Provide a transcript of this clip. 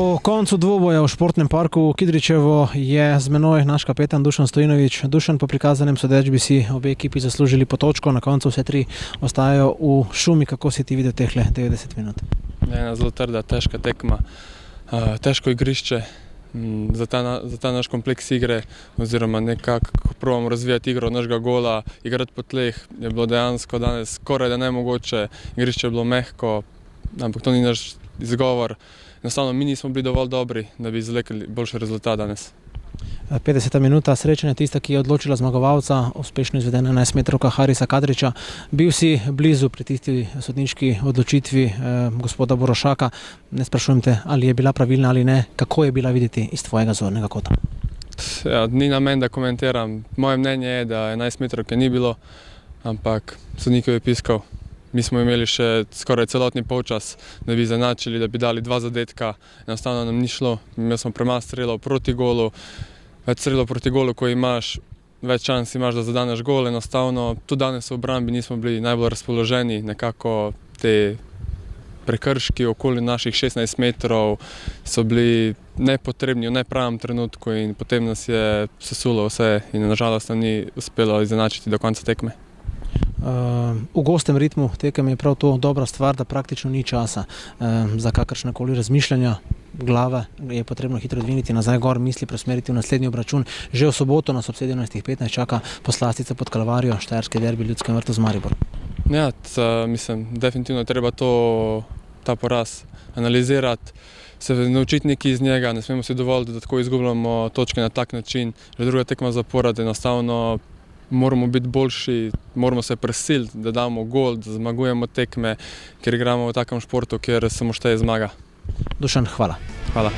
Po koncu dvoboja v športnem parku Kidričevo je z menoj naš kapetan Dušan Stojinović. Dušan, po prikazanem sodeč bi si obe ekipi zaslužili po točko, na koncu vse tri ostajajo v šumi. Kako si ti videl tehle 90 minut? Ena zelo trda, težka tekma, težko igrišče za ta naš kompleks igre, oziroma nekako, ko probamo razvijati igro našega gola, igrati po tleh, je bilo dejansko danes skoraj da nemogoče, igrišče je bilo mehko, ampak to ni naš izgovor. Enostavno mi nismo bili dovolj dobri, da bi izvlekli boljši rezultat danes. 50. minuta srečanja, tista, ki je odločila zmagovalca, uspešno izvedena 11-metrovka Harisa Kadrića. Bil si blizu pri tisti sodniški odločitvi gospoda Borošaka. Ne sprašujem te, ali je bila pravilna ali ne, kako je bila videti iz tvojega zornega kota? Ja, ni na meni, da komentiram. Moje mnenje je, da 11-metrovke ni bilo, ampak sodnik je piskal. Mi smo imeli še skoraj celotni polčas, da bi zanačili, da bi dali 2 zadetka. Enostavno nam ni šlo. Imeli smo premalo strelov proti golu. Več strelov proti golu, ko imaš, več šans imaš, da zadaneš gol. Enostavno tudi danes v obrambi nismo bili najbolj razpoloženi. Nekako te prekrški okoli naših 16 metrov so bili nepotrebni v nepravem trenutku in potem nas je sesulo vse in nažalost nam ni uspelo izenačiti do konca tekme. V gostem ritmu tekem je prav to dobra stvar, da praktično ni časa za kakršnekoli razmišljanja. Glave je potrebno hitro dvigniti nazaj gor, misli presmeriti v naslednji obračun. Že v soboto nas ob 17:15 čaka poslastica pod Kalvarijo, štajerski derbi v Ljudskem vrtu z Mariborom. Ja, mislim, definitivno treba ta poraz analizirati, se naučiti nekaj iz njega, ne smemo si dovoliti, da tako izgubljamo točke na tak način. Že druga tekma zapored, enostavno moramo biti boljši, moramo se presiliti, da damo gol, da zmagujemo tekme, ker igramo v takem športu, kjer samo šteje zmaga. Dušan, hvala. Hvala.